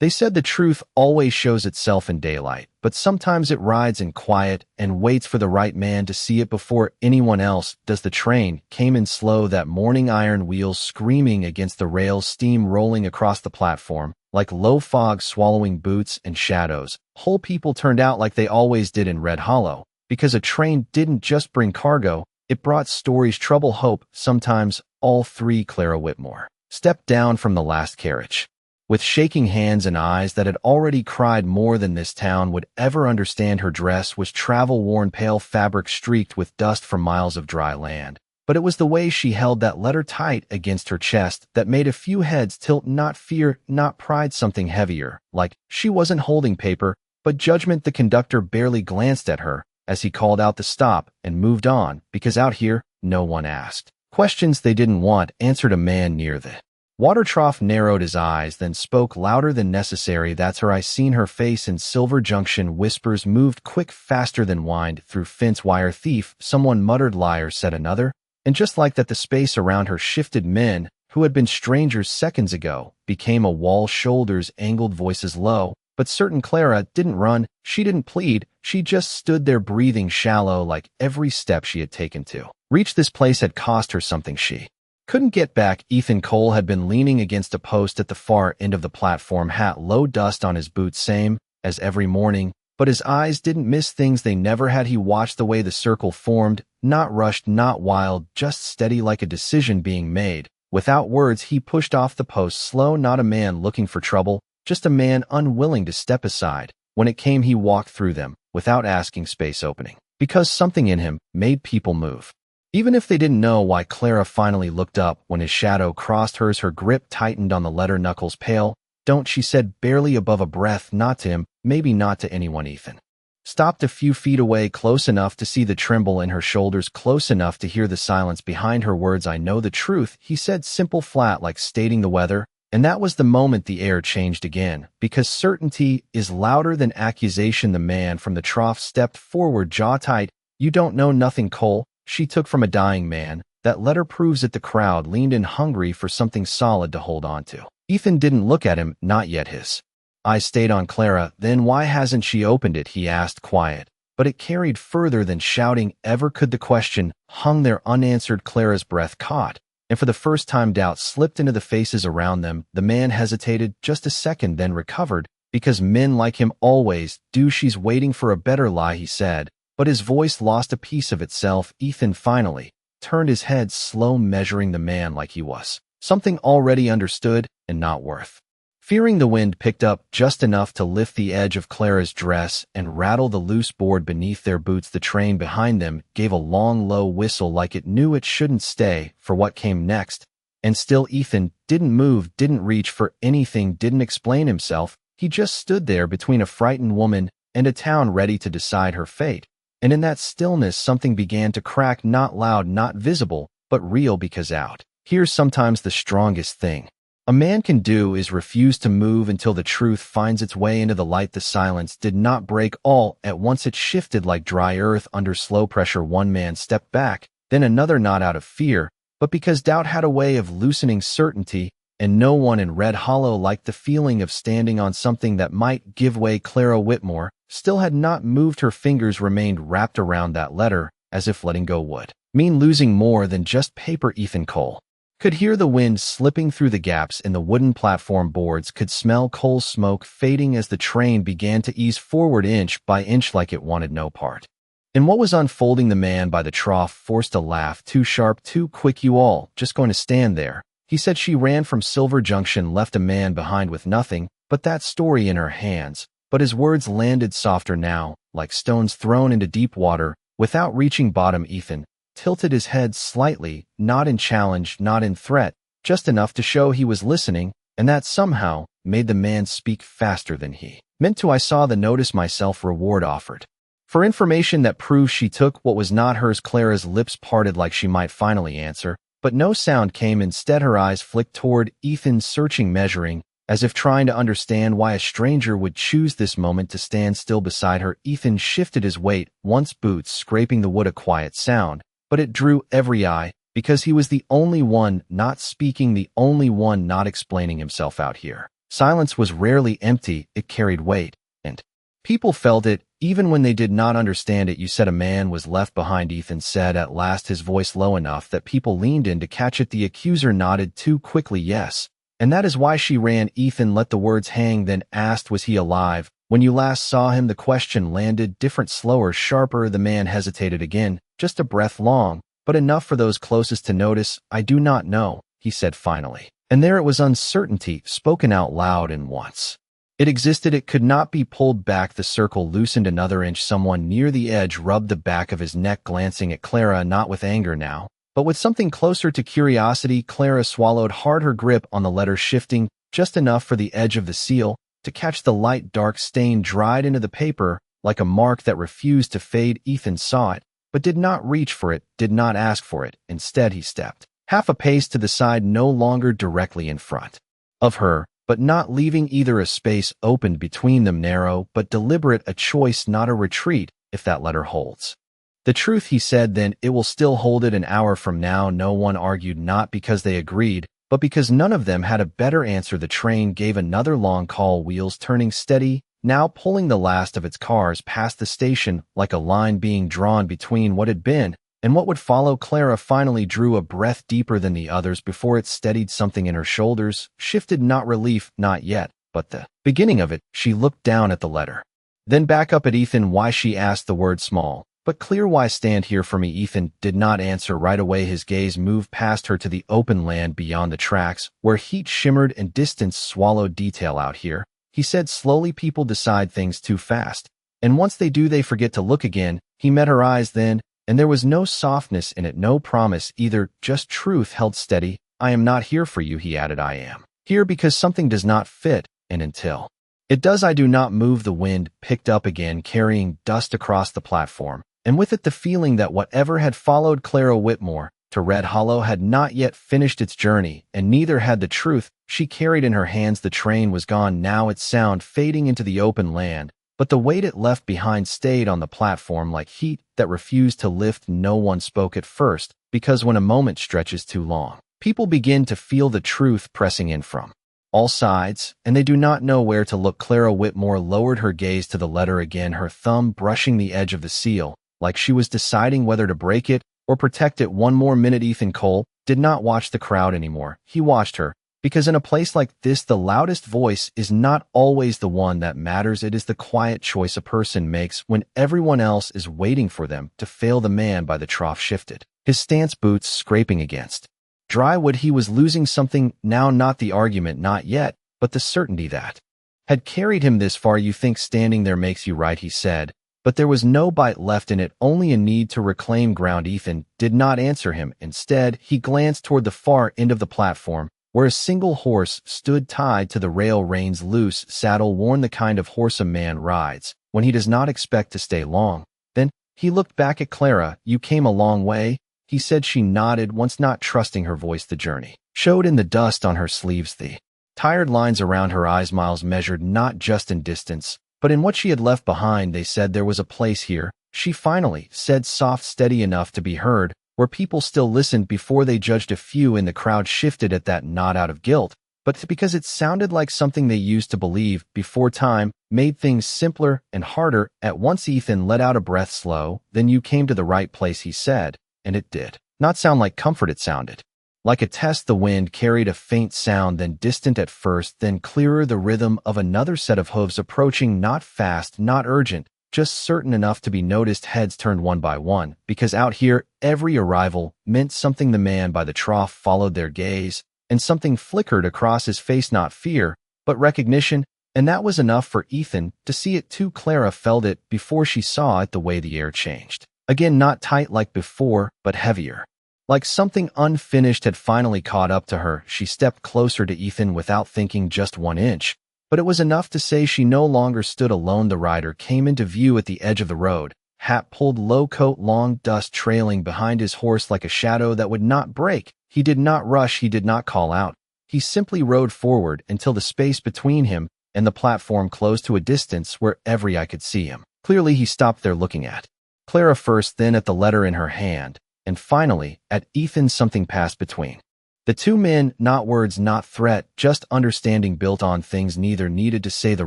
They said the truth always shows itself in daylight, but sometimes it rides in quiet and waits for the right man to see it before anyone else does. The train came in slow that morning, iron wheels screaming against the rails, steam rolling across the platform, like low fog swallowing boots and shadows. Whole people turned out like they always did in Red Hollow, because a train didn't just bring cargo, it brought stories, trouble, hope, sometimes all three. Clara Whitmore stepped down from the last carriage. With shaking hands and eyes that had already cried more than this town would ever understand. Her dress was travel-worn, pale fabric streaked with dust from miles of dry land. But it was the way she held that letter tight against her chest that made a few heads tilt. Not fear, not pride, something heavier, like she wasn't holding paper, but judgment. The conductor barely glanced at her as he called out the stop and moved on, because out here, no one asked questions they didn't want answered. A man near the water trough narrowed his eyes, then spoke louder than necessary. "That's her. I seen her face in Silver Junction." Whispers moved quick, faster than wind through fence wire. "Thief," someone muttered. "Liar," said another. And just like that, the space around her shifted. Men who had been strangers seconds ago became a wall. Shoulders angled, voices low, but certain. Clara didn't run. She didn't plead. She just stood there, breathing shallow, like every step she had taken to reach this place had cost her something she couldn't get back. Ethan Cole had been leaning against a post at the far end of the platform, hat low, dust on his boots, same as every morning, but his eyes didn't miss things they never had. He watched the way the circle formed, not rushed, not wild, just steady, like a decision being made. Without words, he pushed off the post, slow, not a man looking for trouble, just a man unwilling to step aside. When it came, he walked through them, without asking, space opening, because something in him made people move. Even if they didn't know why. Clara finally looked up when his shadow crossed hers. Her grip tightened on the letter, knuckles pale. "Don't," she said, barely above a breath. "Not to him, maybe not to anyone." Ethan stopped a few feet away, close enough to see the tremble in her shoulders, close enough to hear the silence behind her words. "I know the truth," he said, simple, flat, like stating the weather. And that was the moment the air changed again, because certainty is louder than accusation. The man from the trough stepped forward, jaw tight. "You don't know nothing, Cole," she took from a dying man. "That letter proves it." The crowd leaned in, hungry for something solid to hold on to. Ethan didn't look at him, not yet. His eyes stayed on Clara. "Then why hasn't she opened it?" he asked, quiet. But it carried further than shouting ever could. The question hung there unanswered. Clara's breath caught, and for the first time doubt slipped into the faces around them. The man hesitated just a second, then recovered, because men like him always do. "She's waiting for a better lie," he said, but his voice lost a piece of itself. Ethan finally turned his head, slow, measuring the man like he was something already understood and not worth fearing. The wind picked up just enough to lift the edge of Clara's dress and rattle the loose board beneath their boots. The train behind them gave a long, low whistle, like it knew it shouldn't stay for what came next. And still Ethan didn't move, didn't reach for anything, didn't explain himself. He just stood there between a frightened woman and a town ready to decide her fate. And in that stillness, something began to crack, not loud, not visible, but real, because out here's sometimes the strongest thing a man can do is refuse to move until the truth finds its way into the light. The silence did not break all at once. It shifted like dry earth under slow pressure. One man stepped back, then another, not out of fear, but because doubt had a way of loosening certainty, and no one in Red Hollow liked the feeling of standing on something that might give way. Clara Whitmore still had not moved. Her fingers remained wrapped around that letter, as if letting go would mean losing more than just paper. Ethan Cole could hear the wind slipping through the gaps in the wooden platform boards, could smell coal smoke fading as the train began to ease forward inch by inch, like it wanted no part in what was unfolding. The man by the trough forced a laugh, too sharp, too quick. "You all just going to stand there?" he said. "She ran from Silver Junction, left a man behind with nothing but that story in her hands." But his words landed softer now, like stones thrown into deep water, without reaching bottom. Ethan tilted his head slightly, not in challenge, not in threat, just enough to show he was listening, and that somehow made the man speak faster than he meant to. "I saw the notice myself. Reward offered for information that proves she took what was not hers." Clara's lips parted like she might finally answer, but no sound came. Instead, her eyes flicked toward Ethan, searching, measuring, as if trying to understand why a stranger would choose this moment to stand still beside her. Ethan shifted his weight, once boots scraping the wood, a quiet sound, but it drew every eye, because he was the only one not speaking, the only one not explaining himself out here. Silence was rarely empty, it carried weight, and people felt it, even when they did not understand it. You said a man was left behind, Ethan said at last, his voice low enough that people leaned in to catch it. The accuser nodded too quickly. Yes. And that is why she ran. Ethan let the words hang, then asked, was he alive? When you last saw him? The question landed different, slower, sharper. The man hesitated again, just a breath long, but enough for those closest to notice. I do not know, he said finally. And there it was, uncertainty, spoken out loud, and once it existed, it could not be pulled back. The circle loosened another inch. Someone near the edge rubbed the back of his neck, glancing at Clara, not with anger now, but with something closer to curiosity. Clara swallowed hard, her grip on the letter shifting just enough for the edge of the seal to catch the light dark stain dried into the paper like a mark that refused to fade. Ethan saw it, but did not reach for it, did not ask for it. Instead, he stepped half a pace to the side, no longer directly in front of her, but not leaving either. A space opened between them, narrow but deliberate, a choice, not a retreat. If that letter holds the truth, he said, then it will still hold it an hour from now. No one argued, not because they agreed, but because none of them had a better answer. The train gave another long call, wheels turning steady, now pulling the last of its cars past the station, like a line being drawn between what had been and what would follow. Clara finally drew a breath deeper than the others before it steadied. Something in her shoulders shifted, not relief, not yet, but the beginning of it. She looked down at the letter, then back up at Ethan. Why? She asked, the word small but clear. Why? Stand here for me. Ethan did not answer right away. His gaze moved past her to the open land beyond the tracks, where heat shimmered and distance swallowed detail. Out here, he said slowly, people decide things too fast, and once they do, they forget to look again. He met her eyes then, and there was no softness in it, no promise either, just truth held steady. I am not here for you, he added. I am here because something does not fit, and until it does, I do not move. The wind picked up again, carrying dust across the platform, and with it the feeling that whatever had followed Clara Whitmore to Red Hollow had not yet finished its journey, and neither had the truth she carried in her hands. The train was gone now, its sound fading into the open land, but the weight it left behind stayed on the platform like heat that refused to lift. No one spoke at first, because when a moment stretches too long, people begin to feel the truth pressing in from all sides, and they do not know where to look. Clara Whitmore lowered her gaze to the letter again, her thumb brushing the edge of the seal, like she was deciding whether to break it or protect it. One more minute. Ethan Cole did not watch the crowd anymore. He watched her, because in a place like this, the loudest voice is not always the one that matters. It is the quiet choice a person makes when everyone else is waiting for them to fail. The man by the trough shifted, his stance boots scraping against dry wood. He was losing something now, not the argument, not yet, but the certainty that had carried him this far. You think standing there makes you right, he said, but there was no bite left in it, only a need to reclaim ground. Ethan did not answer him. Instead, he glanced toward the far end of the platform, where a single horse stood tied to the rail, reins loose, saddle worn, the kind of horse a man rides when he does not expect to stay long. Then he looked back at Clara. You came a long way, he said. She nodded, once not trusting her voice. The journey showed in the dust on her sleeves, the tired lines around her eyes, miles measured not just in distance, but in what she had left behind. They said there was a place here, she finally said, soft, steady enough to be heard, where people still listened before they judged. A few in the crowd shifted at that, not out of guilt, but because it sounded like something they used to believe before time made things simpler and harder. At once Ethan let out a breath, slow. Then you came to the right place, he said, and it did not sound like comfort. It sounded like a test. The wind carried a faint sound, then distant at first, then clearer, the rhythm of another set of hooves approaching, not fast, not urgent, just certain enough to be noticed. Heads turned one by one, because out here, every arrival meant something. The man by the trough followed their gaze, and something flickered across his face, not fear, but recognition, and that was enough for Ethan to see it too. Clara felt it before she saw it, the way the air changed. Again, not tight like before, but heavier. Like something unfinished had finally caught up to her. She stepped closer to Ethan without thinking, just 1 inch. But it was enough to say she no longer stood alone. The rider came into view at the edge of the road, hat pulled low, coat long, dust trailing behind his horse like a shadow that would not break. He did not rush, he did not call out. He simply rode forward until the space between him and the platform closed to a distance where every eye could see him. Clearly, he stopped there, looking at Clara first, then at the letter in her hand, and finally at Ethan. Something passed between The two men, not words, not threat, just understanding built on things neither needed to say. The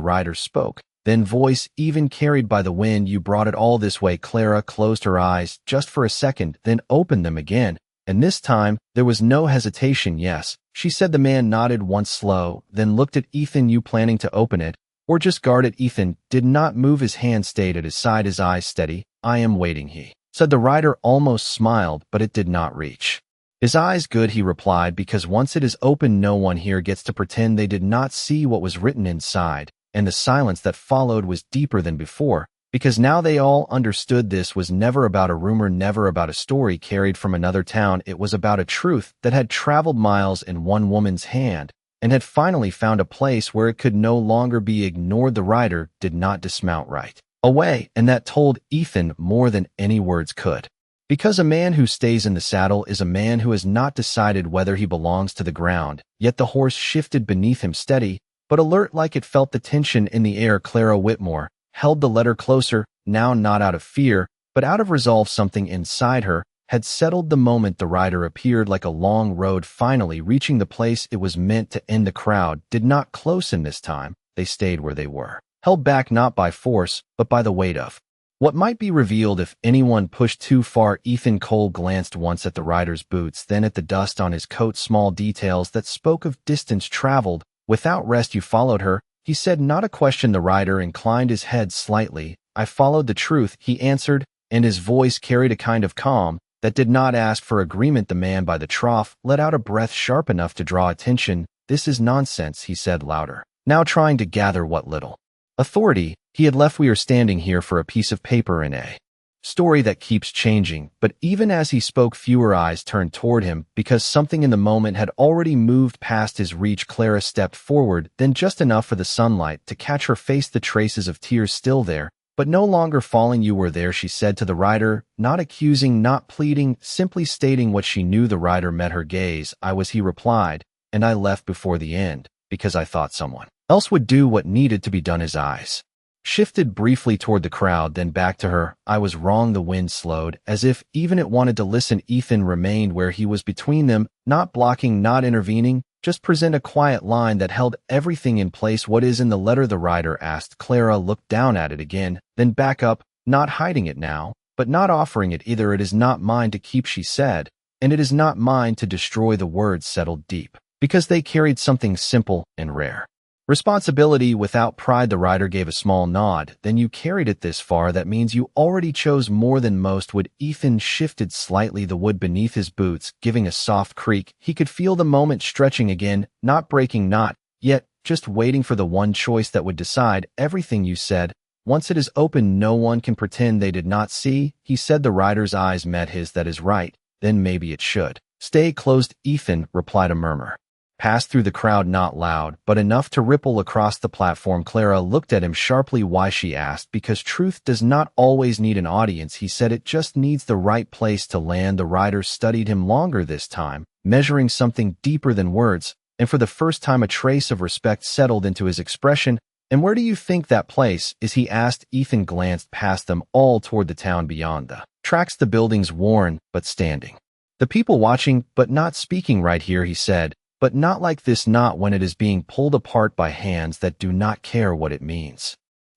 rider spoke. Then voice, even carried by the wind, "You brought it all this way." Clara closed her eyes just for a second, then opened them again. And this time, there was no hesitation. "Yes," she said. The man nodded once slow, then looked at Ethan. "You planning to open it, or just guard it?" Ethan did not move. His hand stayed at his side, his eyes steady. "I am waiting," he said. The rider almost smiled, but it did not reach his eyes. "Good," he replied, "because once it is open, no one here gets to pretend they did not see what was written inside." And the silence that followed was deeper than before, because now they all understood this was never about a rumor, never about a story carried from another town. It was about a truth that had traveled miles in one woman's hand and had finally found a place where it could no longer be ignored. The rider did not dismount right away, and that told Ethan more than any words could. Because a man who stays in the saddle is a man who has not decided whether he belongs to the ground. Yet the horse shifted beneath him, steady but alert, like it felt the tension in the air. Clara Whitmore held the letter closer, now not out of fear, but out of resolve. Something inside her had settled the moment the rider appeared, like a long road finally reaching the place it was meant to end. The crowd did not close in this time. They stayed where they were, held back not by force, but by the weight of what might be revealed if anyone pushed too far. Ethan Cole glanced once at the rider's boots, then at the dust on his coat, small details that spoke of distance traveled without rest. "You followed her," he said, not a question. The rider inclined his head slightly. "I followed the truth," he answered, and his voice carried a kind of calm that did not ask for agreement. The man by the trough let out a breath sharp enough to draw attention. "This is nonsense," he said louder, now trying to gather what little authority he had left. "We are standing here for a piece of paper in a story that keeps changing." But even as he spoke, fewer eyes turned toward him, because something in the moment had already moved past his reach. Clara stepped forward, then just enough for the sunlight to catch her face, the traces of tears still there, but no longer falling. "You were there," she said to the rider, not accusing, not pleading, simply stating what she knew. The rider met her gaze. "I was," he replied, "and I left before the end, because I thought someone else would do what needed to be done." His eyes shifted briefly toward the crowd, then back to her. "I was wrong." The wind slowed, as if even it wanted to listen. Ethan remained where he was, between them, not blocking, not intervening, just present a quiet line that held everything in place. "What is in the letter?" the rider asked. Clara looked down at it again, then back up, not hiding it now, but not offering it either. "It is not mine to keep," she said, "and it is not mine to destroy." The words settled deep, because they carried something simple and rare. Responsibility without pride. The rider gave a small nod. "Then you carried it this far. That means you already chose more than most would." Ethan shifted slightly, the wood beneath his boots giving a soft creak. He could feel the moment stretching again, not breaking, not yet, just waiting for the one choice that would decide everything. "You said, once it is open, no one can pretend they did not see," he said. The rider's eyes met his. "That is right. Then maybe it should stay closed." Ethan replied. A murmur passed through the crowd, not loud, but enough to ripple across the platform. Clara looked at him sharply. "Why?" she asked. "Because truth does not always need an audience," he said. "It just needs the right place to land." The rider studied him longer this time, measuring something deeper than words, and for the first time a trace of respect settled into his expression. "And where do you think that place is?" he asked. Ethan glanced past them all toward the town beyond the tracks, the buildings worn but standing, the people watching but not speaking. "Right here," he said. "But not like this, not when it is being pulled apart by hands that do not care what it means."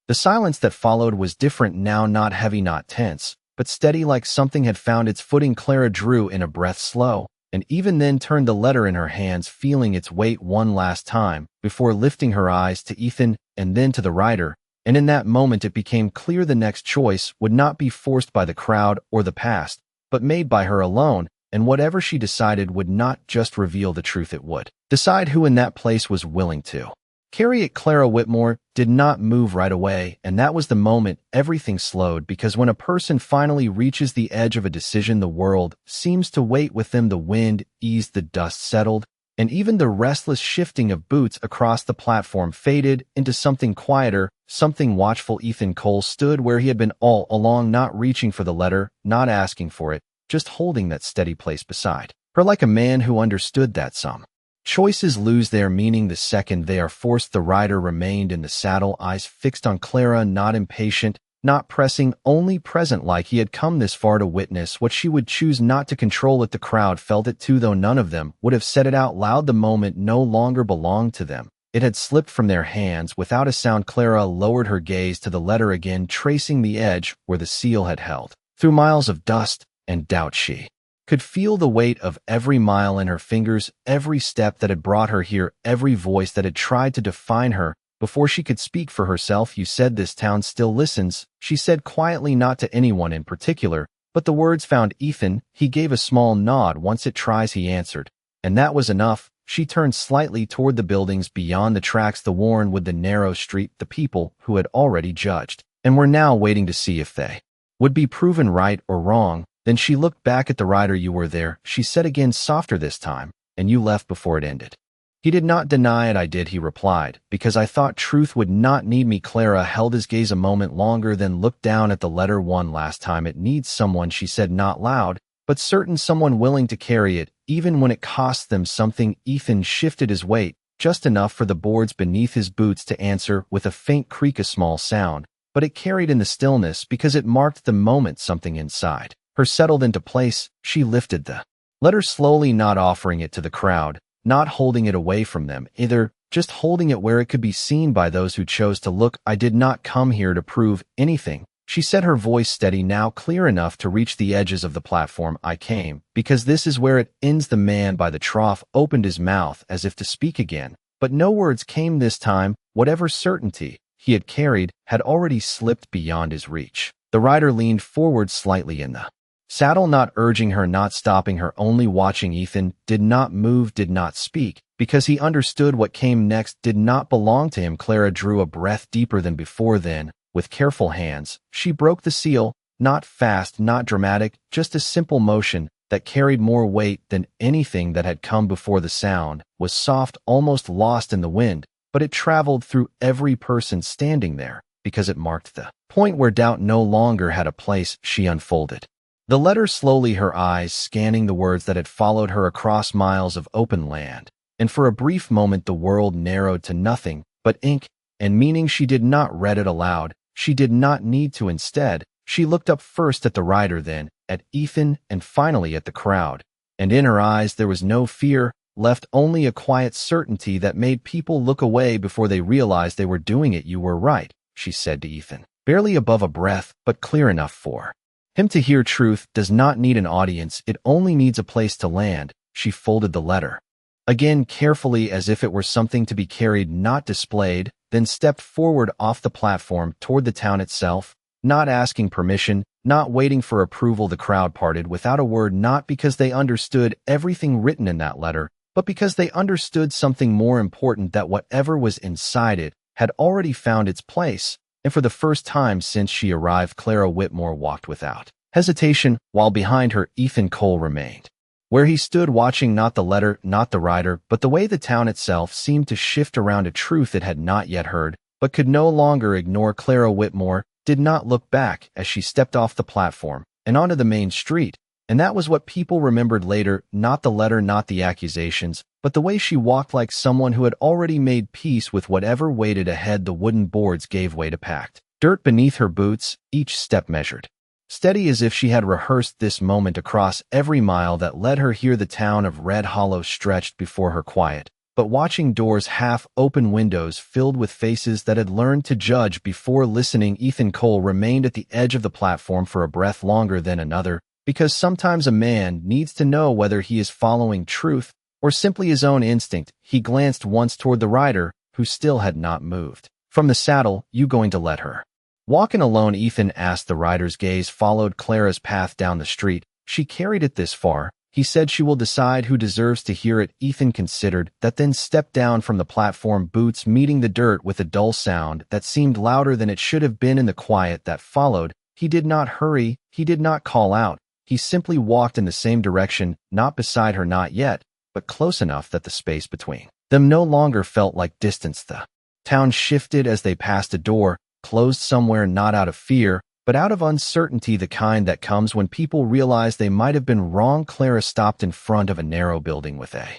The silence that followed was different now, not heavy, not tense, but steady, like something had found its footing. Clara drew in a breath, slow, and even then turned the letter in her hands, feeling its weight one last time, before lifting her eyes to Ethan and then to the rider. And in that moment it became clear the next choice would not be forced by the crowd or the past, but made by her alone. And whatever she decided would not just reveal the truth, it would decide who in that place was willing to carry it. Clara Whitmore did not move right away, and that was the moment everything slowed, because when a person finally reaches the edge of a decision, the world seems to wait with them. The wind eased, the dust settled, and even the restless shifting of boots across the platform faded into something quieter, something watchful. Ethan Cole stood where he had been all along, not reaching for the letter, not asking for it, just holding that steady place beside her, like a man who understood that some choices lose their meaning the second they are forced. The rider remained in the saddle, eyes fixed on Clara, not impatient, not pressing, only present, like he had come this far to witness what she would choose not to control it. The crowd felt it too, though none of them would have said it out loud. The moment no longer belonged to them. It had slipped from their hands. Without a sound, Clara lowered her gaze to the letter again, tracing the edge where the seal had held. Through miles of dust and doubt, she could feel the weight of every mile in her fingers, every step that had brought her here, every voice that had tried to define her. Before she could speak for herself, "You said this town still listens," she said quietly, not to anyone in particular, but the words found Ethan. He gave a small nod. "Once it tries," he answered. And that was enough. She turned slightly toward the buildings beyond the tracks, the worn with the narrow street, the people who had already judged, and were now waiting to see if they would be proven right or wrong. Then she looked back at the rider. "You were there," she said again, softer this time, "and you left before it ended." He did not deny it. "I did," he replied, "because I thought truth would not need me." Clara held his gaze a moment longer, then looked down at the letter. "One last time. It needs someone," she said, not loud, but certain, someone willing to carry it, even when it costs them something. Ethan shifted his weight, just enough for the boards beneath his boots to answer with a faint creak, a small sound, but it carried in the stillness because it marked the moment something inside her settled into place. She lifted the letter slowly, not offering it to the crowd, not holding it away from them either, just holding it where it could be seen by those who chose to look. "I did not come here to prove anything," she said, her voice steady, now clear enough to reach the edges of the platform. "I came because this is where it ends." The man by the trough opened his mouth as if to speak again, but no words came this time. Whatever certainty he had carried had already slipped beyond his reach. The rider leaned forward slightly in the saddle, not urging her, not stopping her, only watching. Ethan did not move, did not speak, because he understood what came next did not belong to him. Clara drew a breath deeper than before. Then, with careful hands, she broke the seal, not fast, not dramatic, just a simple motion that carried more weight than anything that had come before. The sound was soft, almost lost in the wind, but it traveled through every person standing there because it marked the point where doubt no longer had a place. She unfolded the letter slowly, her eyes scanning the words that had followed her across miles of open land, and for a brief moment the world narrowed to nothing but ink and meaning. She did not read it aloud. She did not need to. Instead, she looked up, first at the rider, then at Ethan, and finally at the crowd. And in her eyes there was no fear left, only a quiet certainty that made people look away before they realized they were doing it. "You were right," she said to Ethan, barely above a breath, but clear enough for him to hear. "Truth does not need an audience, it only needs a place to land." She folded the letter again carefully, as if it were something to be carried, not displayed, then stepped forward off the platform toward the town itself, not asking permission, not waiting for approval. The crowd parted without a word, not because they understood everything written in that letter, but because they understood something more important, that whatever was inside it had already found its place. And for the first time since she arrived, Clara Whitmore walked without hesitation, while behind her Ethan Cole remained where he stood, watching not the letter, not the rider, but the way the town itself seemed to shift around a truth it had not yet heard, but could no longer ignore. Clara Whitmore did not look back as she stepped off the platform and onto the main street, and that was what people remembered later, not the letter, not the accusations, but the way she walked, like someone who had already made peace with whatever waited ahead. The wooden boards gave way to packed dirt beneath her boots, each step measured, steady, as if she had rehearsed this moment across every mile that led her here. The town of Red Hollow stretched before her, quiet, but watching, doors, half-open windows filled with faces that had learned to judge before listening. Ethan Cole remained at the edge of the platform for a breath longer than another, because sometimes a man needs to know whether he is following truth or simply his own instinct. He glanced once toward the rider, who still had not moved from the saddle. "You going to let her walk in alone?" Ethan asked. The rider's gaze followed Clara's path down the street. "She carried it this far," he said. "She will decide who deserves to hear it." Ethan considered that, then stepped down from the platform, boots meeting the dirt with a dull sound that seemed louder than it should have been. In the quiet that followed, he did not hurry, he did not call out. He simply walked in the same direction, not beside her, not yet, but close enough that the space between them no longer felt like distance. The town shifted as they passed a door, closed somewhere, not out of fear, but out of uncertainty, the kind that comes when people realize they might have been wrong. Clara stopped in front of a narrow building with a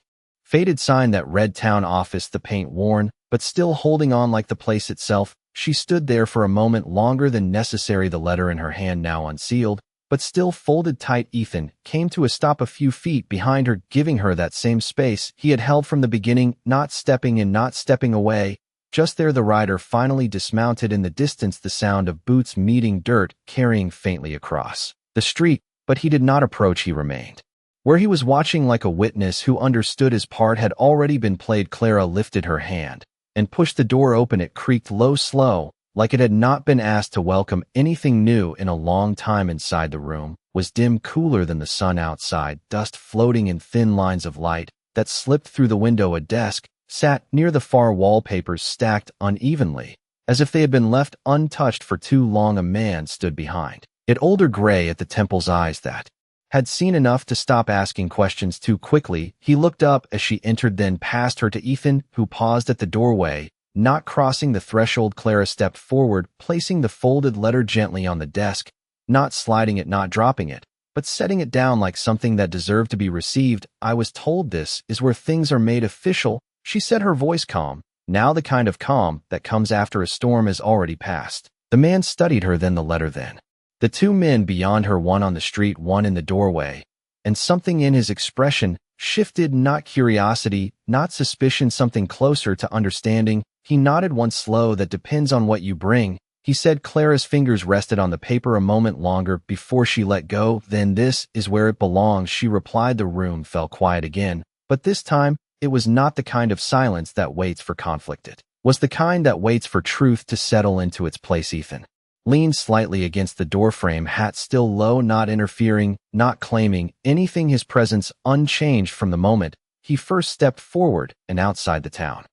faded sign that read "Town Office," the paint worn, but still holding on like the place itself. She stood there for a moment longer than necessary, the letter in her hand now unsealed, but still folded tight. Ethan came to a stop a few feet behind her, giving her that same space he had held from the beginning, not stepping in, not stepping away. Just there the rider finally dismounted, in the distance the sound of boots meeting dirt, carrying faintly across the street, but he did not approach. He remained where he was, watching like a witness who understood his part had already been played. Clara lifted her hand and pushed the door open. It creaked low, slow, like it had not been asked to welcome anything new in a long time. Inside, the room was dim, cooler than the sun outside, dust floating in thin lines of light that slipped through the window. A desk sat near the far wall, papers stacked unevenly, as if they had been left untouched for too long. A man stood behind it, older, gray at the temples, eyes that had seen enough to stop asking questions too quickly. He looked up as she entered, then past her to Ethan, who paused at the doorway, not crossing the threshold. Clara stepped forward, placing the folded letter gently on the desk, not sliding it, not dropping it, but setting it down like something that deserved to be received. "I was told this is where things are made official," she said, her voice calm, now the kind of calm that comes after a storm has already passed. The man studied her, then the letter, then the two men beyond her, one on the street, one in the doorway, and something in his expression shifted, not curiosity, not suspicion, something closer to understanding. He nodded once, slow. "That depends on what you bring," he said. Clara's fingers rested on the paper a moment longer before she let go. "Then this is where it belongs," she replied. The room fell quiet again, but this time it was not the kind of silence that waits for conflict. It was the kind that waits for truth to settle into its place. Ethan leaned slightly against the doorframe, hat still low, not interfering, not claiming anything, his presence unchanged from the moment he first stepped forward. And outside, the town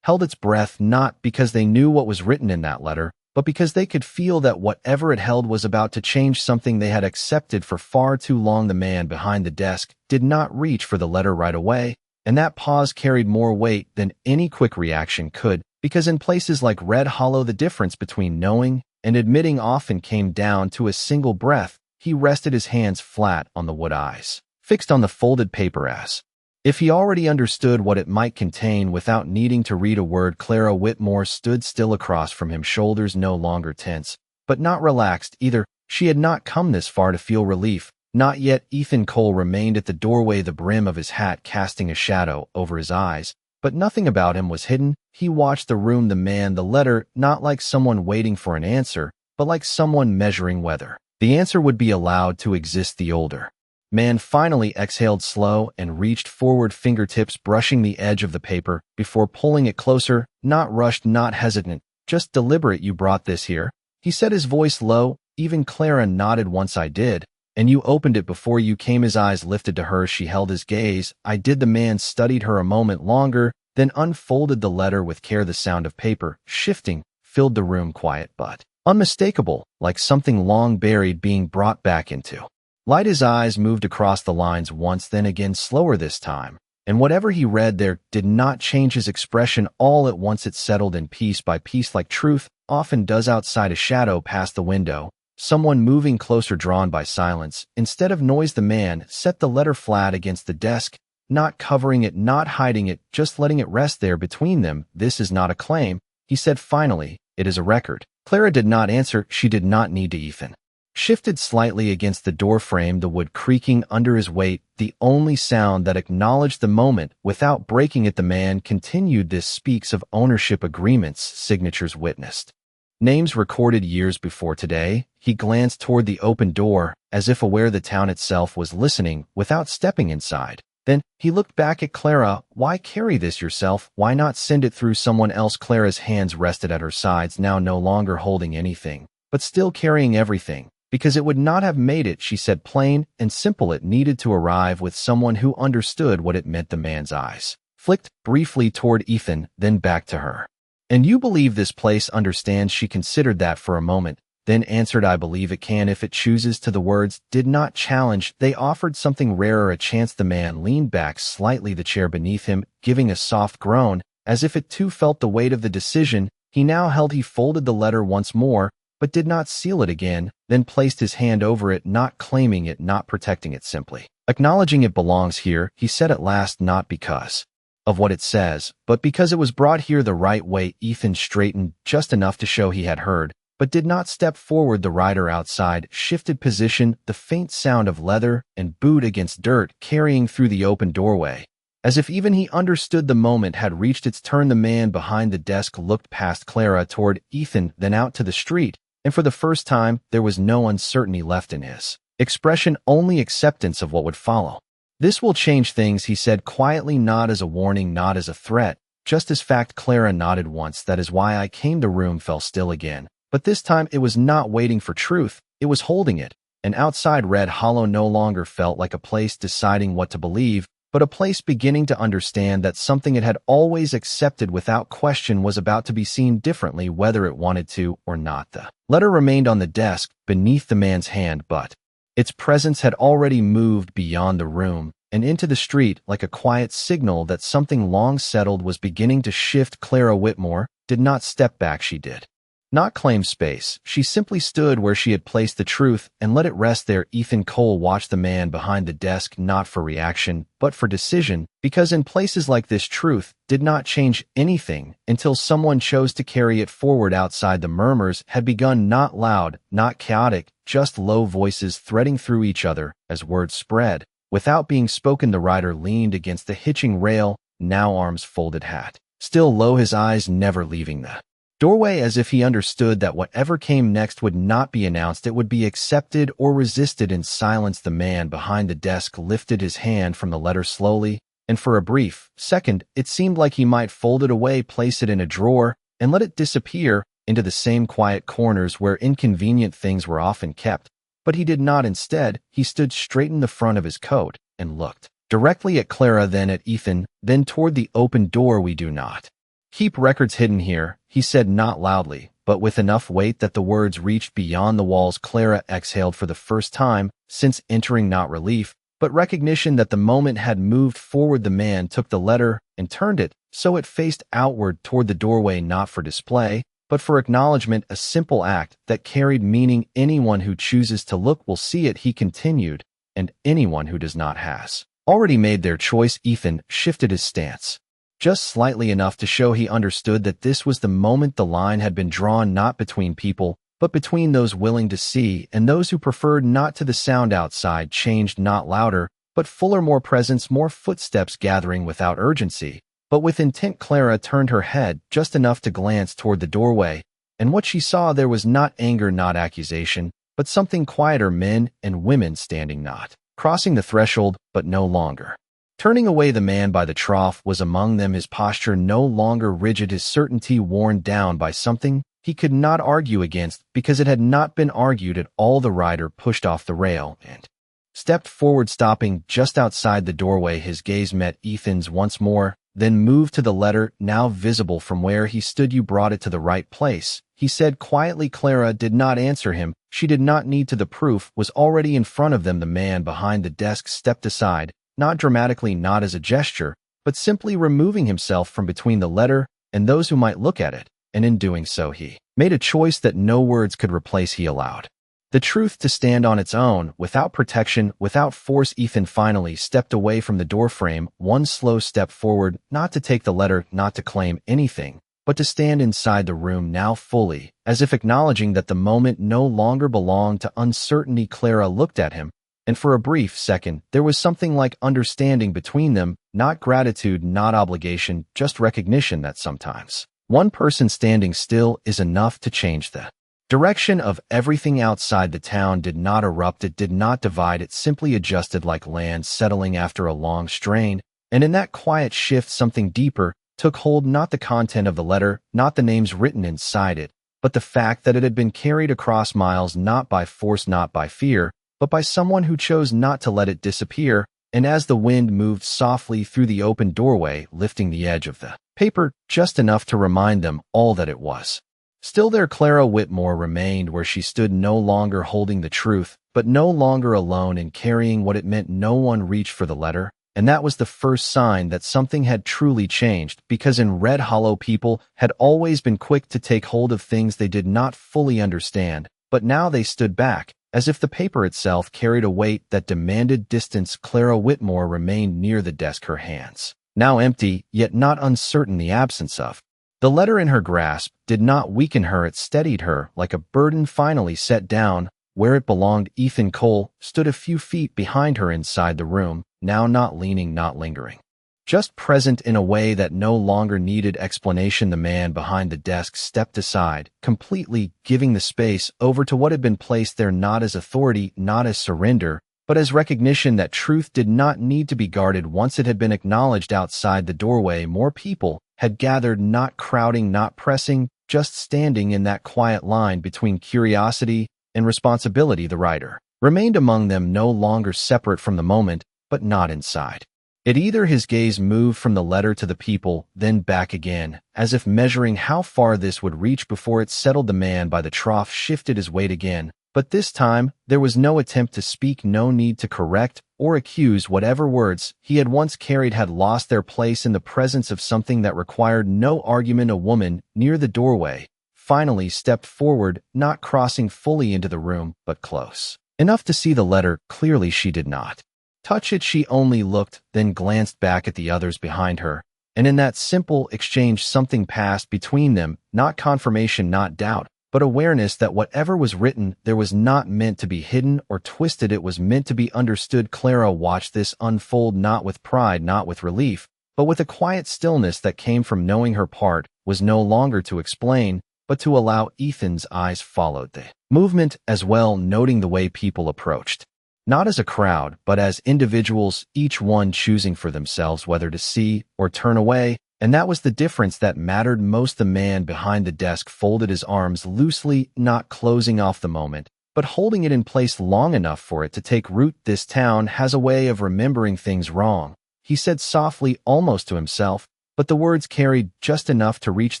held its breath, not because they knew what was written in that letter, but because they could feel that whatever it held was about to change, something they had accepted for far too long. The man behind the desk did not reach for the letter right away, and that pause carried more weight than any quick reaction could, because in places like Red Hollow, the difference between knowing and admitting often came down to a single breath. He rested his hands flat on the wood, eyes fixed on the folded paper, as if he already understood what it might contain without needing to read a word. Clara Whitmore stood still across from him, shoulders no longer tense, but not relaxed either. She had not come this far to feel relief. Not yet. Ethan Cole remained at the doorway, the brim of his hat casting a shadow over his eyes, but nothing about him was hidden. He watched the room, the man, the letter, not like someone waiting for an answer, but like someone measuring whether the answer would be allowed to exist. The older man finally exhaled slow and reached forward, fingertips brushing the edge of the paper before pulling it closer, not rushed, not hesitant, just deliberate. "You brought this here," he said, his voice low. Even Clara nodded. "Once I did." "And you opened it before you came?" His eyes lifted to her. She held his gaze. "I did." The man studied her a moment longer, then unfolded the letter with care. The sound of paper shifting filled the room, quiet but unmistakable, like something long buried being brought back into light. His eyes moved across the lines once, then again, slower this time, and whatever he read there did not change his expression. All at once it settled in, piece by piece, like truth often does. Outside, a shadow past the window, someone moving closer, drawn by silence instead of noise. The man set the letter flat against the desk, not covering it, not hiding it, just letting it rest there between them. "This is not a claim," he said finally. "It is a record." Clara did not answer. She did not need to. Ethan shifted slightly against the doorframe, the wood creaking under his weight, the only sound that acknowledged the moment without breaking it. The man continued. "This speaks of ownership agreements, signatures witnessed, names recorded years before today." He glanced toward the open door, as if aware the town itself was listening without stepping inside. Then he looked back at Clara. "Why carry this yourself? Why not send it through someone else?" Clara's hands rested at her sides, now no longer holding anything, but still carrying everything. "Because it would not have made it," she said, plain and simple. "It needed to arrive with someone who understood what it meant." The man's eyes flicked briefly toward Ethan, then back to her. "And you believe this place understands?" She considered that for a moment, then answered, "I believe it can if it chooses to." The words did not challenge. They offered something rarer, a chance. The man leaned back slightly, the chair beneath him giving a soft groan, as if it too felt the weight of the decision he now held. He folded the letter once more, but did not seal it again, then placed his hand over it, not claiming it, not protecting it, simply acknowledging it belongs here. He said at last, "Not because of what it says, but because it was brought here the right way, Ethan straightened just enough to show he had heard, but did not step forward. The rider outside shifted position, the faint sound of leather and boot against dirt carrying through the open doorway. As if even he understood the moment had reached its turn, the man behind the desk looked past Clara toward Ethan, then out to the street, and for the first time, there was no uncertainty left in his expression, only acceptance of what would follow. "This will change things," he said quietly, not as a warning, not as a threat, just as fact. Clara nodded once. "That is why I came." The room fell still again, but this time it was not waiting for truth, it was holding it. And outside Red Hollow no longer felt like a place deciding what to believe, but a place beginning to understand that something it had always accepted without question was about to be seen differently, whether it wanted to or not. The letter remained on the desk, beneath the man's hand, but its presence had already moved beyond the room and into the street, like a quiet signal that something long settled was beginning to shift. Clara Whitmore did not step back. She did not claim space. She simply stood where she had placed the truth and let it rest there. Ethan Cole watched the man behind the desk, not for reaction, but for decision, because in places like this, truth did not change anything until someone chose to carry it forward. Outside, the murmurs had begun, not loud, not chaotic, just low voices threading through each other as words spread. Without being spoken, the rider leaned against the hitching rail, now arms folded, hat still low, his eyes never leaving the doorway, as if he understood that whatever came next would not be announced, it would be accepted or resisted. In silence, the man behind the desk lifted his hand from the letter slowly, and for a brief second, it seemed like he might fold it away, place it in a drawer, and let it disappear into the same quiet corners where inconvenient things were often kept. But he did not. Instead, he stood straight in the front of his coat and looked directly at Clara, then at Ethan, then toward the open door. "We do not keep records hidden here," he said, not loudly, but with enough weight that the words reached beyond the walls. Clara exhaled for the first time since entering, not relief, but recognition that the moment had moved forward. The man took the letter and turned it so it faced outward toward the doorway, not for display, but for acknowledgement, a simple act that carried meaning. "Anyone who chooses to look will see it," he continued, "and anyone who does not has already made their choice." Ethan shifted his stance just slightly enough to show he understood that this was the moment. The line had been drawn, not between people, but between those willing to see and those who preferred not to. The sound outside changed, not louder, but fuller, more presence, more footsteps gathering without urgency, but with intent. Clara turned her head just enough to glance toward the doorway, and what she saw there was not anger, not accusation, but something quieter, men and women standing, not crossing the threshold, but no longer turning away. The man by the trough was among them, his posture no longer rigid, his certainty worn down by something he could not argue against because it had not been argued at all. The rider pushed off the rail and stepped forward, stopping just outside the doorway. His gaze met Ethan's once more, then moved to the letter, now visible from where he stood. "You brought it to the right place," he said quietly. Clara did not answer him. She did not need to. The proof was already in front of them. The man behind the desk stepped aside, not dramatically, not as a gesture, but simply removing himself from between the letter and those who might look at it, and in doing so he made a choice that no words could replace. He allowed the truth to stand on its own, without protection, without force. Ethan finally stepped away from the doorframe, one slow step forward, not to take the letter, not to claim anything, but to stand inside the room now fully, as if acknowledging that the moment no longer belonged to uncertainty. Clara looked at him, and for a brief second, there was something like understanding between them, not gratitude, not obligation, just recognition that sometimes one person standing still is enough to change the direction of everything outside. The town did not erupt, it did not divide, it simply adjusted like land settling after a long strain, and in that quiet shift something deeper took hold, not the content of the letter, not the names written inside it, but the fact that it had been carried across miles, not by force, not by fear, but by someone who chose not to let it disappear. And as the wind moved softly through the open doorway, lifting the edge of the paper just enough to remind them all that it was still there, Clara Whitmore remained where she stood, no longer holding the truth, but no longer alone in carrying what it meant. No one reached for the letter, and that was the first sign that something had truly changed, because in Red Hollow people had always been quick to take hold of things they did not fully understand, but now they stood back, as if the paper itself carried a weight that demanded distance. Clara Whitmore remained near the desk, her hands now empty, yet not uncertain the absence of. The letter in her grasp did not weaken her, it steadied her like a burden finally set down where it belonged. Ethan Cole stood a few feet behind her inside the room, now not leaning, not lingering. Just present in a way that no longer needed explanation. The man behind the desk stepped aside, completely giving the space over to what had been placed there, not as authority, not as surrender, but as recognition that truth did not need to be guarded once it had been acknowledged. Outside the doorway, more people had gathered, not crowding, not pressing, just standing in that quiet line between curiosity and responsibility. The writer remained among them, no longer separate from the moment, but not inside it either. His gaze moved from the letter to the people, then back again, as if measuring how far this would reach before it settled. The man by the trough shifted his weight again, but this time there was no attempt to speak, no need to correct or accuse. Whatever words he had once carried had lost their place in the presence of something that required no argument. A woman near the doorway finally stepped forward, not crossing fully into the room, but close enough to see the letter clearly. She did not touch it, she only looked, then glanced back at the others behind her, and in that simple exchange something passed between them, not confirmation, not doubt, but awareness that whatever was written there was not meant to be hidden or twisted. It was meant to be understood. Clara watched this unfold, not with pride, not with relief, but with a quiet stillness that came from knowing her part was no longer to explain, but to allow. Ethan's eyes followed the movement as well, noting the way people approached. Not as a crowd, but as individuals, each one choosing for themselves whether to see or turn away, and that was the difference that mattered most. The man behind the desk folded his arms loosely, not closing off the moment, but holding it in place long enough for it to take root. This town has a way of remembering things wrong, he said softly, almost to himself, but the words carried just enough to reach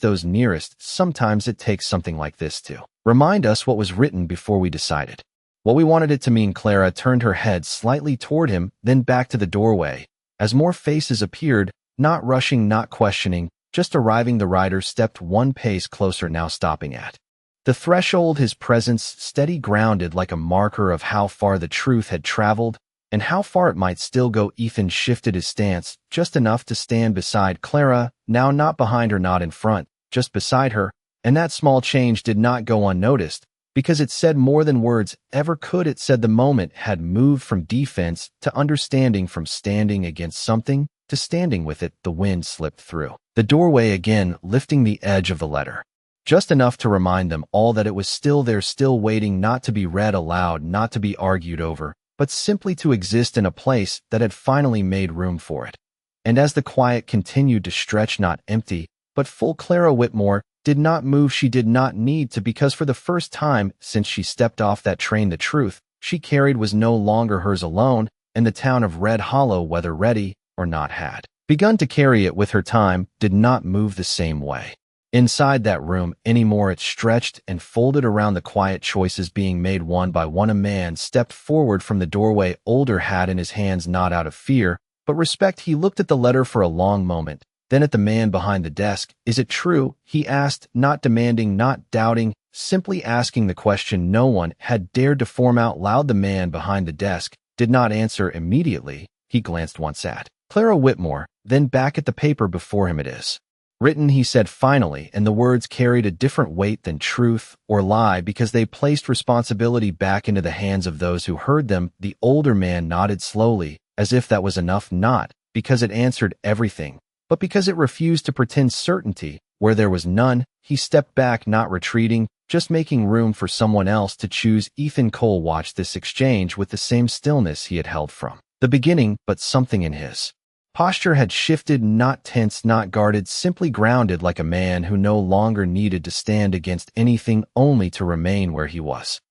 those nearest. Sometimes it takes something like this to remind us what was written before we decided what we wanted it to mean. Clara turned her head slightly toward him, then back to the doorway. As more faces appeared, not rushing, not questioning, just arriving, the writer stepped one pace closer, now stopping at the threshold, his presence steady, grounded, like a marker of how far the truth had traveled and how far it might still go. Ethan shifted his stance just enough to stand beside Clara, now not behind her, not in front, just beside her, and that small change did not go unnoticed, because it said more than words ever could. It said the moment had moved from defense to understanding, from standing against something to standing with it. The wind slipped through the doorway again, lifting the edge of the letter just enough to remind them all that it was still there, still waiting, not to be read aloud, not to be argued over, but simply to exist in a place that had finally made room for it. And as the quiet continued to stretch, not empty, but full, Clara Whitmore did not move. She did not need to, because for the first time since she stepped off that train, the truth she carried was no longer hers alone, and the town of Red Hollow, whether ready or not, had begun to carry it with her. Time did not move the same way inside that room anymore. It stretched and folded around the quiet choices being made one by one. A man stepped forward from the doorway, older, hat in his hands, not out of fear, but respect. He looked at the letter for a long moment, then at the man behind the desk. Is it true? He asked, not demanding, not doubting, simply asking the question no one had dared to form out loud. The man behind the desk did not answer immediately. He glanced once at Clara Whitmore, then back at the paper before him. It is written, he said finally, and the words carried a different weight than truth or lie because they placed responsibility back into the hands of those who heard them. The older man nodded slowly, as if that was enough, not because it answered everything, but because it refused to pretend certainty where there was none. He stepped back, not retreating, just making room for someone else to choose. Ethan Cole watched this exchange with the same stillness he had held from the beginning, but something in his posture had shifted, not tense, not guarded, simply grounded, like a man who no longer needed to stand against anything, only to remain where he was.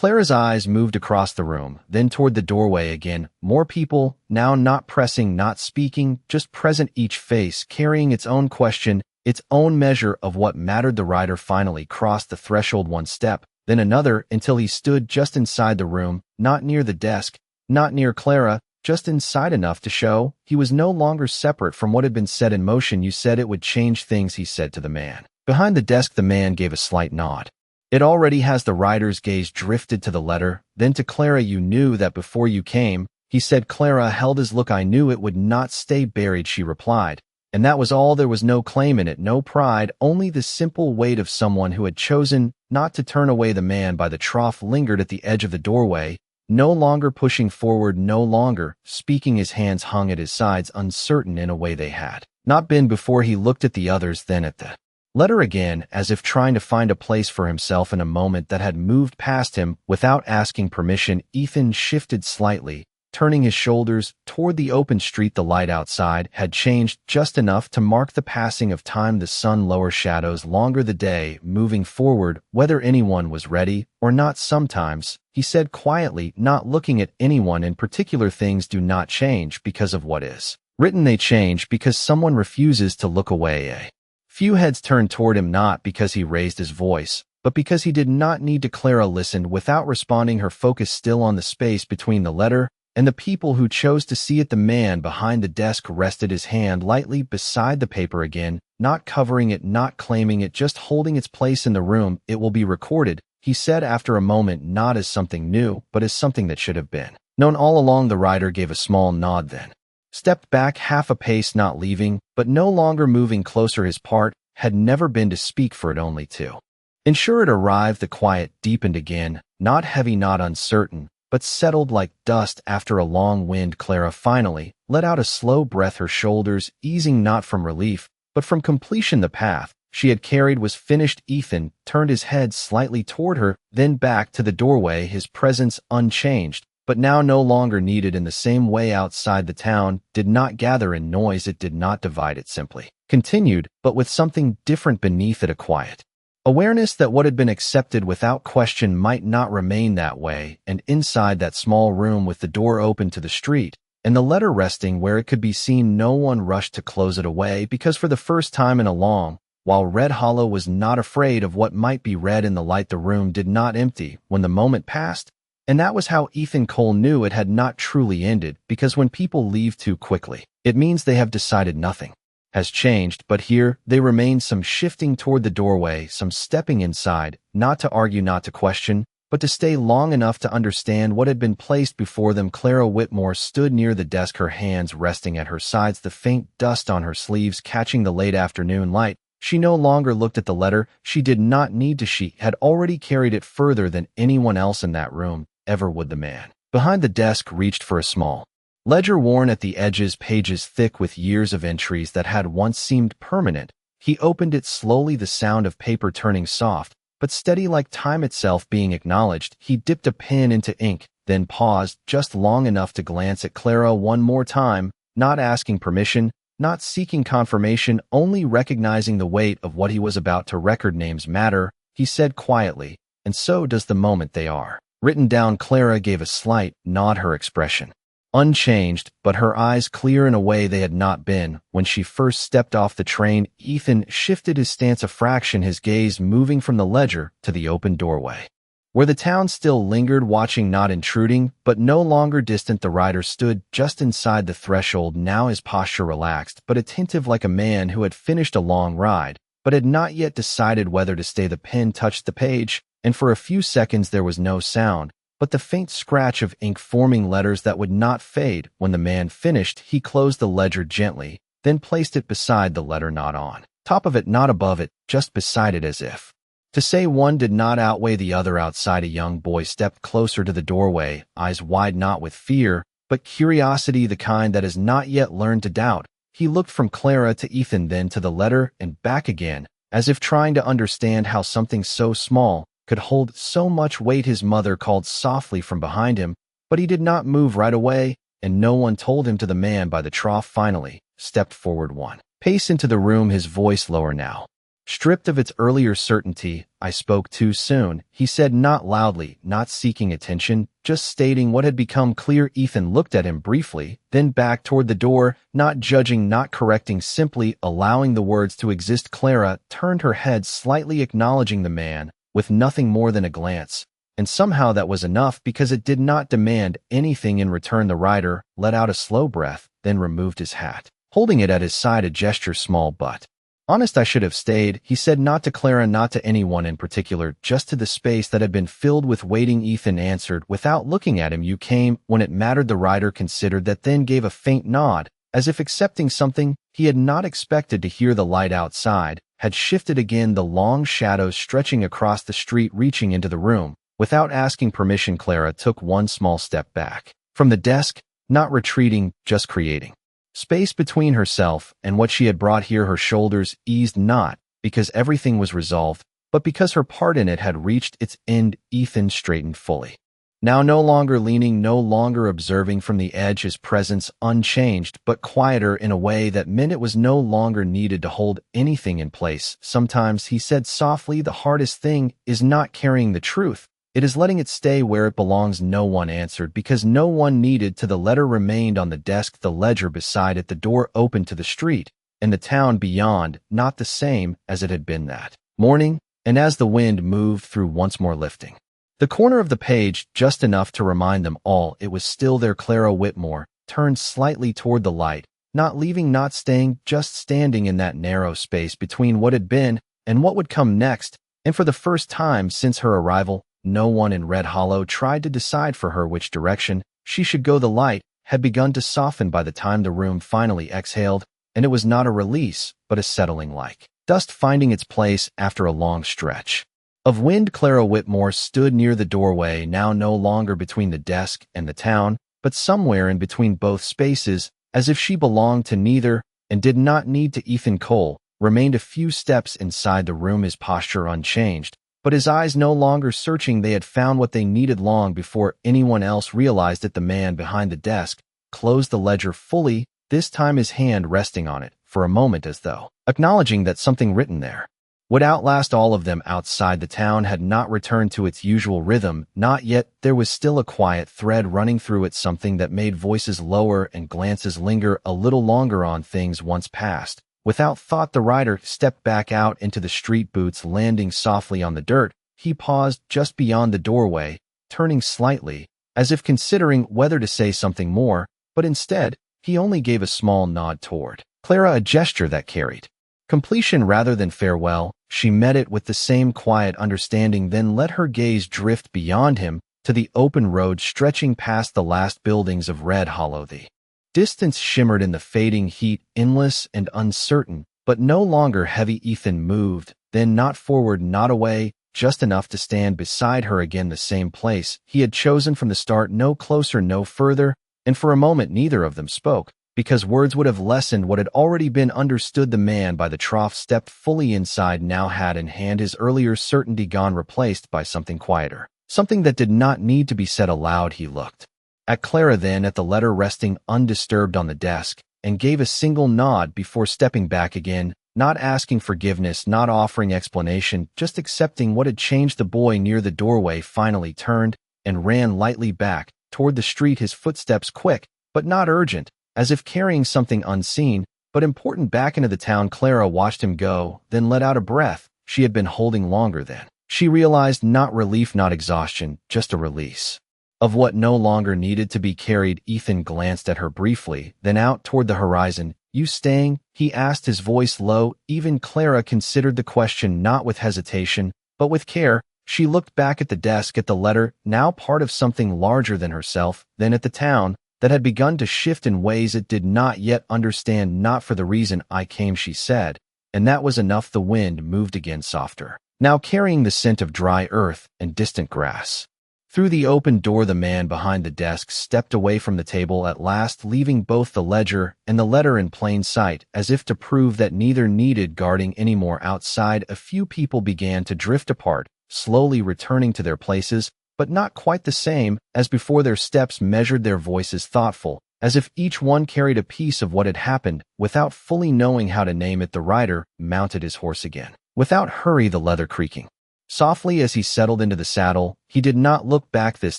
Clara's eyes moved across the room, then toward the doorway again. More people, now not pressing, not speaking, just present, each face carrying its own question, its own measure of what mattered. The writer finally crossed the threshold, one step, then another, until he stood just inside the room, not near the desk, not near Clara, just inside enough to show he was no longer separate from what had been set in motion. You said it would change things, he said to the man behind the desk. The man gave a slight nod. It already has. The writer's gaze drifted to the letter, then to Clara. You knew that before you came, He said. Clara held his look. I knew it would not stay buried, she replied. And that was all. There was no claim in it, no pride, only the simple weight of someone who had chosen not to turn away. The man by the trough lingered at the edge of the doorway, no longer pushing forward, no longer speaking. His hands hung at his sides, uncertain in a way they had not been before. He looked at the others, then at the letter again, as if trying to find a place for himself in a moment that had moved past him without asking permission. Ethan shifted slightly, turning his shoulders toward the open street. The light outside had changed just enough to mark the passing of time. The sun lower, shadows longer, the day moving forward, whether anyone was ready or not. Sometimes, he said quietly, not looking at anyone in particular, things do not change because of what is written. They change because someone refuses to look away. A few heads turned toward him, not because he raised his voice, but because he did not need to. Clara listened without responding, her focus still on the space between the letter and the people who chose to see it. The man behind the desk rested his hand lightly beside the paper again, not covering it, not claiming it, just holding its place in the room. It will be recorded, he said after a moment, not as something new, but as something that should have been known all along. The writer gave a small nod, then stepped back half a pace, not leaving, but no longer moving closer. His part had never been to speak for it, only to ensure it arrived. The quiet deepened again, not heavy, not uncertain, but settled like dust after a long wind. Clara finally let out a slow breath, her shoulders easing, not from relief, but from completion. The path she had carried was finished. Ethan turned his head slightly toward her, then back to the doorway, his presence unchanged, but now no longer needed in the same way. Outside, the town did not gather in noise, it did not divide, it simply continued, but with something different beneath it, a quiet awareness that what had been accepted without question might not remain that way. And inside that small room, with the door open to the street and the letter resting where it could be seen, no one rushed to close it away, because for the first time in a long while, Red Hollow was not afraid of what might be read in the light. The room did not empty when the moment passed, and that was how Ethan Cole knew it had not truly ended, because when people leave too quickly, it means they have decided nothing has changed. But here they remained, some shifting toward the doorway, some stepping inside, not to argue, not to question, but to stay long enough to understand what had been placed before them. Clara Whitmore stood near the desk, her hands resting at her sides, the faint dust on her sleeves catching the late afternoon light. She no longer looked at the letter. She did not need to. She had already carried it further than anyone else in that room ever would. The man behind the desk reached for a small ledger, worn at the edges, pages thick with years of entries that had once seemed permanent. He opened it slowly, the sound of paper turning soft, but steady like time itself being acknowledged. He dipped a pen into ink, then paused just long enough to glance at Clara one more time, not asking permission, not seeking confirmation, only recognizing the weight of what he was about to record. Names matter, he said quietly, and so does the moment they are written down. Clara gave a slight nod, her expression unchanged, but her eyes clear in a way they had not been when she first stepped off the train. Ethan shifted his stance a fraction, his gaze moving from the ledger to the open doorway, where the town still lingered, watching, not intruding, but no longer distant. The rider stood just inside the threshold, now his posture relaxed, but attentive, like a man who had finished a long ride, but had not yet decided whether to stay. The pen touched the page, and for a few seconds there was no sound, but the faint scratch of ink forming letters that would not fade. When the man finished, he closed the ledger gently, then placed it beside the letter, not on top of it, not above it, just beside it, as if to say one did not outweigh the other. Outside, a young boy stepped closer to the doorway, eyes wide, not with fear, but curiosity, the kind that has not yet learned to doubt. He looked from Clara to Ethan, then to the letter, and back again, as if trying to understand how something so small could hold so much weight. His mother called softly from behind him, but he did not move right away, and no one told him to. The man by the trough finally stepped forward one pace into the room, his voice lower now, stripped of its earlier certainty. I spoke too soon, he said, not loudly, not seeking attention, just stating what had become clear. Ethan looked at him briefly, then back toward the door, not judging, not correcting, simply allowing the words to exist. Clara turned her head slightly, acknowledging the man with nothing more than a glance, and somehow that was enough, because it did not demand anything in return. The rider let out a slow breath, then removed his hat, holding it at his side, a gesture small but Honest, I should have stayed, he said, not to Clara, not to anyone in particular, just to the space that had been filled with waiting. Ethan answered, without looking at him. You came when it mattered. The writer considered that, then gave a faint nod, as if accepting something. He had not expected to hear the light outside had shifted again, the long shadows stretching across the street, reaching into the room. Without asking permission, Clara took one small step back from the desk, not retreating, just creating space between herself and what she had brought here. Her shoulders eased, not because everything was resolved, but because her part in it had reached its end. Ethan straightened fully. Now no longer leaning, no longer observing from the edge, his presence unchanged, but quieter in a way that meant it was no longer needed to hold anything in place. Sometimes, he said softly, the hardest thing is not carrying the truth. It is letting it stay where it belongs. No one answered, because no one needed to. The letter remained on the desk, the ledger beside it, the door open to the street and the town beyond, not the same as it had been that morning, and as the wind moved through, once more lifting the corner of the page just enough to remind them all it was still there. Clara Whitmore turned slightly toward the light, not leaving, not staying, just standing in that narrow space between what had been and what would come next. And for the first time since her arrival, no one in Red Hollow tried to decide for her which direction she should go. The light had begun to soften by the time the room finally exhaled, and it was not a release, but a settling, like dust finding its place after a long stretch of wind. Clara Whitmore stood near the doorway, now no longer between the desk and the town, but somewhere in between both spaces, as if she belonged to neither and did not need to. Ethan Cole remained a few steps inside the room, his posture unchanged, but his eyes no longer searching. They had found what they needed long before anyone else realized it. The man behind the desk closed the ledger fully, this time his hand resting on it for a moment, as though acknowledging that something written there would outlast all of them. Outside, the town had not returned to its usual rhythm, not yet. There was still a quiet thread running through it, something that made voices lower and glances linger a little longer on things once past. Without thought, the rider stepped back out into the street, boots landing softly on the dirt. He paused just beyond the doorway, turning slightly, as if considering whether to say something more, but instead, he only gave a small nod toward Clara, a gesture that carried completion rather than farewell. She met it with the same quiet understanding, then let her gaze drift beyond him to the open road stretching past the last buildings of Red Hollow. The distance shimmered in the fading heat, endless and uncertain, but no longer heavy. Ethan moved, then not forward, not away, just enough to stand beside her again, the same place he had chosen from the start, no closer, no further, and for a moment neither of them spoke, because words would have lessened what had already been understood. The man by the trough stepped fully inside, now hat in hand, his earlier certainty gone, replaced by something quieter, something that did not need to be said aloud. He looked at Clara, then at the letter resting undisturbed on the desk, and gave a single nod before stepping back again, not asking forgiveness, not offering explanation, just accepting what had changed. The boy near the doorway finally turned and ran lightly back toward the street, his footsteps quick but not urgent, as if carrying something unseen but important back into the town. Clara watched him go, then let out a breath she had been holding longer than she realized, not relief, not exhaustion, just a release of what no longer needed to be carried. Ethan glanced at her briefly, then out toward the horizon. You staying? He asked, his voice low. Even Clara considered the question, not with hesitation, but with care. She looked back at the desk, at the letter, now part of something larger than herself, then at the town that had begun to shift in ways it did not yet understand. Not for the reason I came, she said, and that was enough. The wind moved again, softer, now carrying the scent of dry earth and distant grass. Through the open door, the man behind the desk stepped away from the table at last, leaving both the ledger and the letter in plain sight, as if to prove that neither needed guarding anymore. Outside, a few people began to drift apart, slowly returning to their places, but not quite the same as before. Their steps measured, their voices thoughtful, as if each one carried a piece of what had happened without fully knowing how to name it. The rider mounted his horse again, without hurry, the leather creaking softly as he settled into the saddle. He did not look back this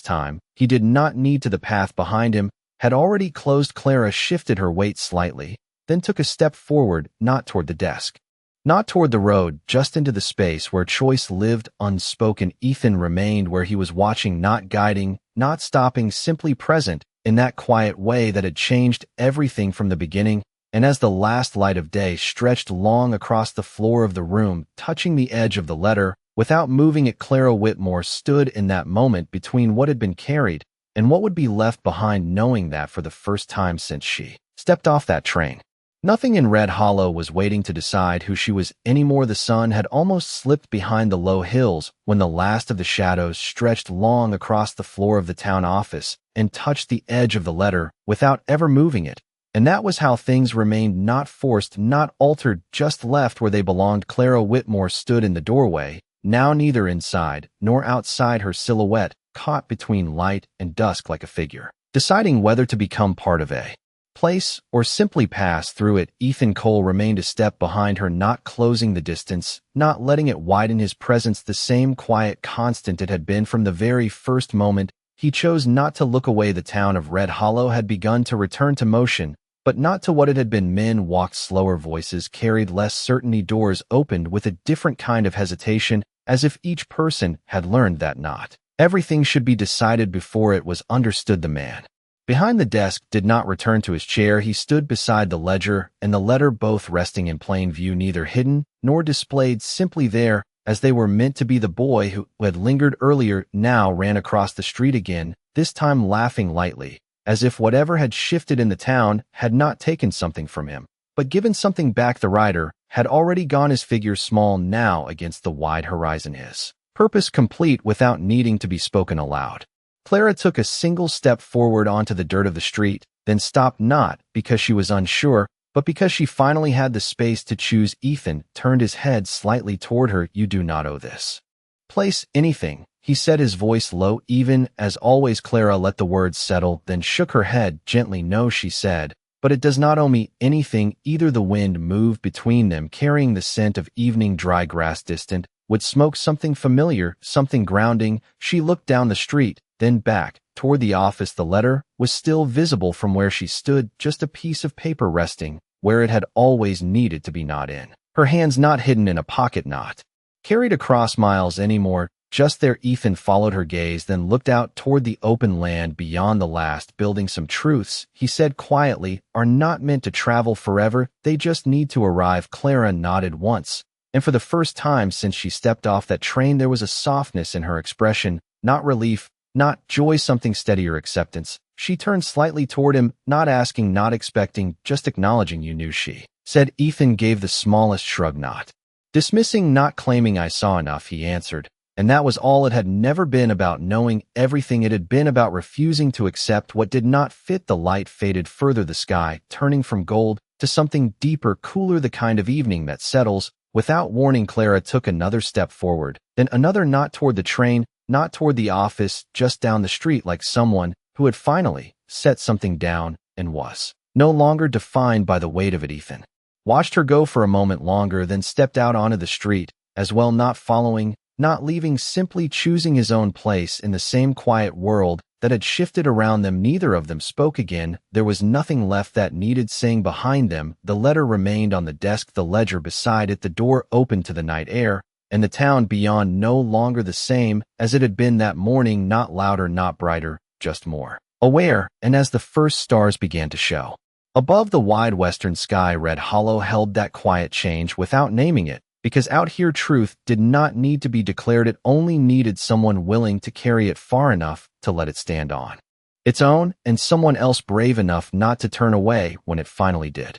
time. He did not need to. The path behind him had already closed. Clara shifted her weight slightly, then took a step forward, not toward the desk, not toward the road, just into the space where choice lived unspoken. Ethan remained where he was, watching, not guiding, not stopping, simply present in that quiet way that had changed everything from the beginning. and as the last light of day stretched long across the floor of the room, touching the edge of the letter, without moving it, Clara Whitmore stood in that moment between what had been carried and what would be left behind, knowing that for the first time since she stepped off that train, nothing in Red Hollow was waiting to decide who she was anymore. The sun had almost slipped behind the low hills when the last of the shadows stretched long across the floor of the town office and touched the edge of the letter without ever moving it. And that was how things remained, not forced, not altered, just left where they belonged. Clara Whitmore stood in the doorway, now neither inside nor outside, her silhouette caught between light and dusk like a figure, deciding whether to become part of a place or simply pass through it. Ethan Cole remained a step behind her, not closing the distance, not letting it widen, his presence the same quiet constant it had been from the very first moment he chose not to look away. The town of Red Hollow had begun to return to motion, but not to what it had been. Men walked slower, voices carried less certainty, doors opened with a different kind of hesitation, as if each person had learned that not everything should be decided before it was understood. The man behind the desk did not return to his chair. He stood beside the ledger and the letter, both resting in plain view, neither hidden nor displayed, simply there as they were meant to be. The boy who had lingered earlier now ran across the street again, this time laughing lightly, as if whatever had shifted in the town had not taken something from him, but given something back. The rider had already gone, his figure small now against the wide horizon, his purpose complete without needing to be spoken aloud. Clara took a single step forward onto the dirt of the street, then stopped, not because she was unsure, but because she finally had the space to choose. Ethan turned his head slightly toward her. "You do not owe this place anything," he said, his voice low, even as always. Clara let the words settle, then shook her head gently. "No," she said, "but it does not owe me anything either." The wind moved between them, carrying the scent of evening dry grass, distant wood smoke, something familiar, something grounding. She looked down the street, then back toward the office. The letter was still visible from where she stood, just a piece of paper resting where it had always needed to be, not in her hands, not hidden in a pocket, not carried across miles anymore, just there. Ethan followed her gaze, then looked out toward the open land beyond the last building. "Some truths," he said quietly, "are not meant to travel forever. They just need to arrive." Clara nodded once, and for the first time since she stepped off that train there was a softness in her expression, not relief, not joy, something steadier, acceptance. She turned slightly toward him, not asking, not expecting, just acknowledging. "You knew," she said. Ethan gave the smallest shrug, not dismissing, not claiming. "I saw enough," he answered. And that was all. It had never been about knowing everything. It had been about refusing to accept what did not fit. The light faded further, the sky turning from gold to something deeper, cooler, the kind of evening that settles without warning. Clara took another step forward, then another, not toward the train, not toward the office, just down the street, like someone who had finally set something down and was no longer defined by the weight of it. Ethan watched her go for a moment longer, then stepped out onto the street as well, not following, not leaving, simply choosing his own place in the same quiet world that had shifted around them. Neither of them spoke again. There was nothing left that needed saying behind them. The letter remained on the desk, the ledger beside it, the door open to the night air, and the town beyond no longer the same as it had been that morning, not louder, not brighter, just more aware. And as the first stars began to show above the wide western sky, Red Hollow held that quiet change without naming it, because out here truth did not need to be declared. It only needed someone willing to carry it far enough to let it stand on its own, and someone else brave enough not to turn away when it finally did.